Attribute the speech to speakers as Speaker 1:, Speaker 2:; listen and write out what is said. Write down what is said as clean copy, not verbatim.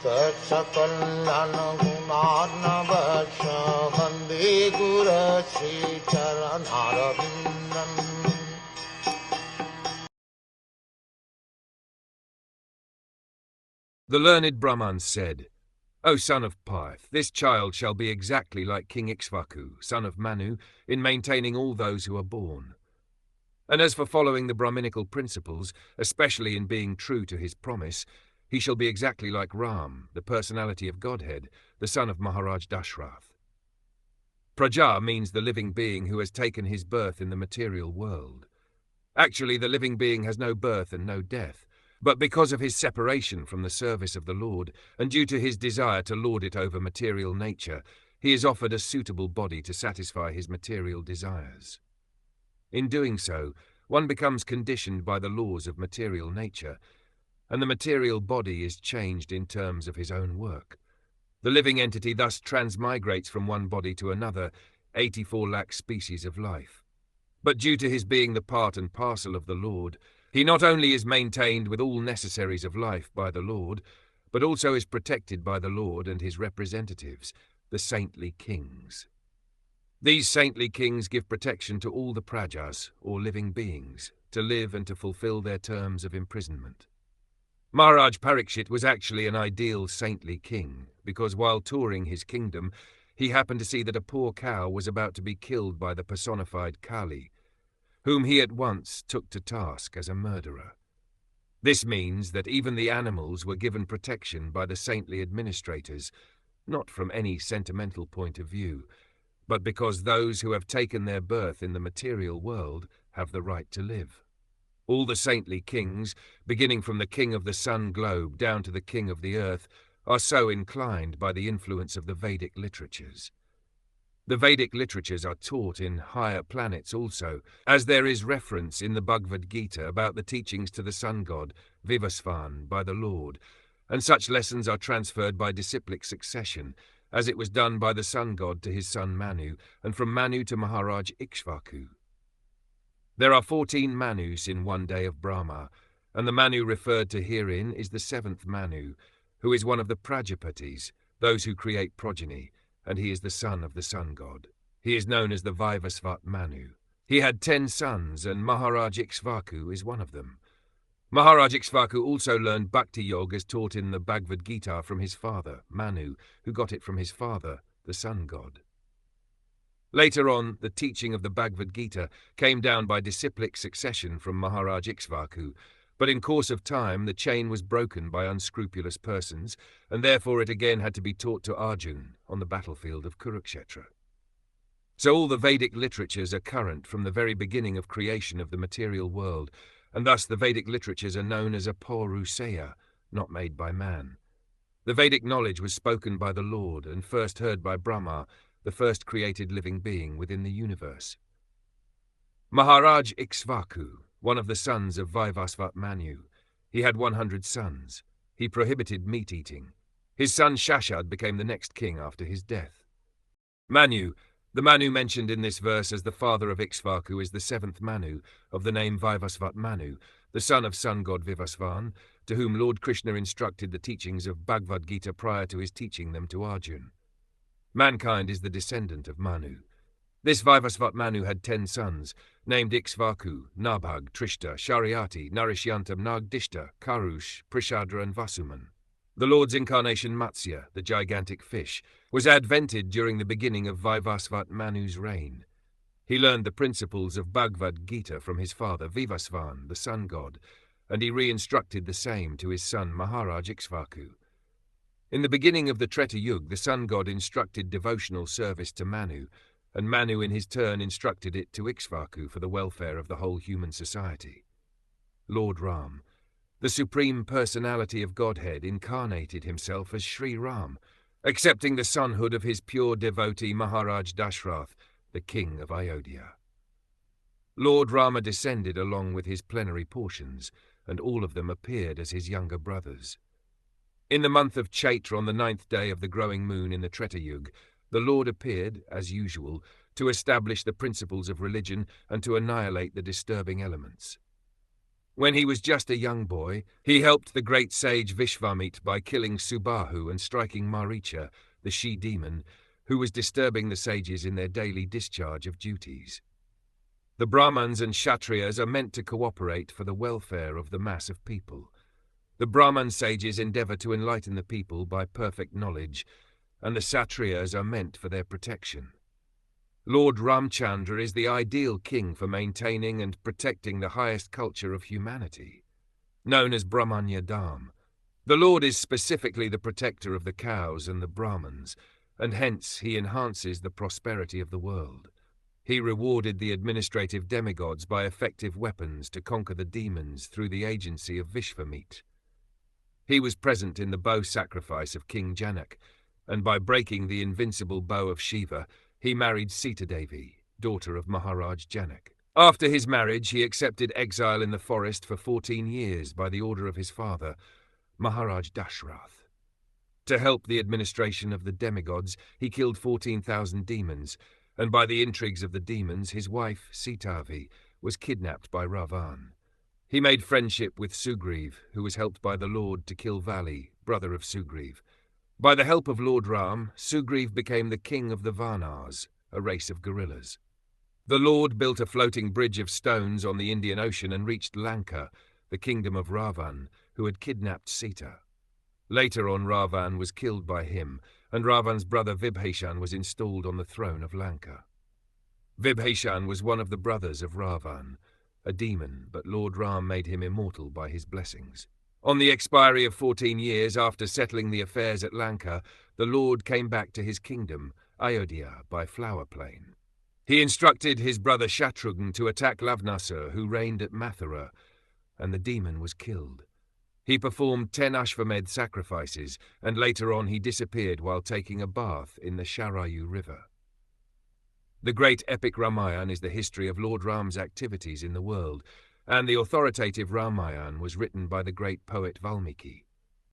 Speaker 1: Sakal Gunarnavasha Vande Guru Sri Charanaravindan.
Speaker 2: The learned Brahman said, O son of Parth, this child shall be exactly like King Iksvaku, son of Manu, in maintaining all those who are born. And as for following the Brahminical principles, especially in being true to his promise, he shall be exactly like Ram, the personality of Godhead, the son of Maharaj Dashrath. Praja means the living being who has taken his birth in the material world. Actually, the living being has no birth and no death, but because of his separation from the service of the Lord, and due to his desire to lord it over material nature, he is offered a suitable body to satisfy his material desires. In doing so, one becomes conditioned by the laws of material nature, and the material body is changed in terms of his own work. The living entity thus transmigrates from one body to another, 84 lakh species of life. But due to his being the part and parcel of the Lord, he not only is maintained with all necessaries of life by the Lord, but also is protected by the Lord and his representatives, the saintly kings. These saintly kings give protection to all the prajas, or living beings, to live and to fulfill their terms of imprisonment. Maharaj Parikshit was actually an ideal saintly king, because while touring his kingdom, he happened to see that a poor cow was about to be killed by the personified Kali, whom he at once took to task as a murderer. This means that even the animals were given protection by the saintly administrators, not from any sentimental point of view, but because those who have taken their birth in the material world have the right to live. All the saintly kings, beginning from the king of the sun globe down to the king of the earth, are so inclined by the influence of the Vedic literatures. The Vedic literatures are taught in higher planets also, as there is reference in the Bhagavad Gita about the teachings to the sun god, Vivasvan, by the Lord, and such lessons are transferred by disciplic succession, as it was done by the sun god to his son Manu, and from Manu to Maharaj Iksvaku. There are 14 Manus in one day of Brahma, and the Manu referred to herein is the 7th Manu, who is one of the Prajapatis, those who create progeny, and he is the son of the sun god. He is known as the Vaivasvat Manu. He had 10 sons, and Maharaj Iksvaku is one of them. Maharaj Iksvaku also learned Bhakti Yoga as taught in the Bhagavad Gita from his father, Manu, who got it from his father, the sun god. Later on, the teaching of the Bhagavad Gita came down by disciplic succession from Maharaj Iksvaku, but in course of time the chain was broken by unscrupulous persons, and therefore it again had to be taught to Arjun on the battlefield of Kurukshetra. So all the Vedic literatures are current from the very beginning of creation of the material world, and thus the Vedic literatures are known as Apauruseya, not made by man. The Vedic knowledge was spoken by the Lord and first heard by Brahma, the first created living being within the universe. Maharaj Iksvaku, one of the sons of Vaivasvat Manu, he had 100 sons. He prohibited meat-eating. His son Shashad became the next king after his death. Manu, the Manu mentioned in this verse as the father of Iksvaku, is the 7th Manu, of the name Vaivasvat Manu, the son of sun god Vivasvan, to whom Lord Krishna instructed the teachings of Bhagavad Gita prior to his teaching them to Arjun. Mankind is the descendant of Manu. This Vaivasvat Manu had 10 sons, named Iksvaku, Nabhag, Trishta, Shariati, Narishyantam, Nagdishta, Karush, Prishadra and Vasuman. The Lord's incarnation Matsya, the gigantic fish, was advented during the beginning of Vaivasvat Manu's reign. He learned the principles of Bhagavad Gita from his father Vivasvan, the sun god, and he re-instructed the same to his son Maharaj Iksvaku. In the beginning of the Treta Yuga, the sun god instructed devotional service to Manu, and Manu in his turn instructed it to Iksvaku for the welfare of the whole human society. Lord Ram, the Supreme Personality of Godhead, incarnated himself as Sri Ram, accepting the sonhood of his pure devotee Maharaj Dashrath, the king of Ayodhya. Lord Rama descended along with his plenary portions, and all of them appeared as his younger brothers. In the month of Chaitra, on the 9th day of the growing moon in the Treta Yuga, the Lord appeared, as usual, to establish the principles of religion and to annihilate the disturbing elements. When he was just a young boy, he helped the great sage Vishvamit by killing Subahu and striking Maricha, the she-demon, who was disturbing the sages in their daily discharge of duties. The Brahmans and Kshatriyas are meant to cooperate for the welfare of the mass of people. The Brahman sages endeavor to enlighten the people by perfect knowledge, and the Kshatriyas are meant for their protection. Lord Ramchandra is the ideal king for maintaining and protecting the highest culture of humanity, known as Brahmanya Dham. The Lord is specifically the protector of the cows and the Brahmins, and hence he enhances the prosperity of the world. He rewarded the administrative demigods by effective weapons to conquer the demons through the agency of Vishvamit. He was present in the bow sacrifice of King Janak, and by breaking the invincible bow of Shiva, he married Sita Devi, daughter of Maharaj Janak. After his marriage, he accepted exile in the forest for 14 years by the order of his father, Maharaj Dashrath. To help the administration of the demigods, he killed 14,000 demons, and by the intrigues of the demons, his wife, Sitavi, was kidnapped by Ravan. He made friendship with Sugriv, who was helped by the Lord to kill Vali, brother of Sugriv. By the help of Lord Ram, Sugriv became the king of the Varnars, a race of gorillas. The Lord built a floating bridge of stones on the Indian Ocean and reached Lanka, the kingdom of Ravan, who had kidnapped Sita. Later on, Ravan was killed by him, and Ravan's brother Vibhishan was installed on the throne of Lanka. Vibhishan was one of the brothers of Ravan, a demon, but Lord Ram made him immortal by his blessings. On the expiry of 14 years after settling the affairs at Lanka, the Lord came back to his kingdom, Ayodhya, by Flower Plain. He instructed his brother Shatrughan to attack Lavnasur, who reigned at Mathura, and the demon was killed. He performed 10 Ashvamedh sacrifices, and later on he disappeared while taking a bath in the Sharayu River. The great epic Ramayana is the history of Lord Ram's activities in the world, and the authoritative Ramayana was written by the great poet Valmiki.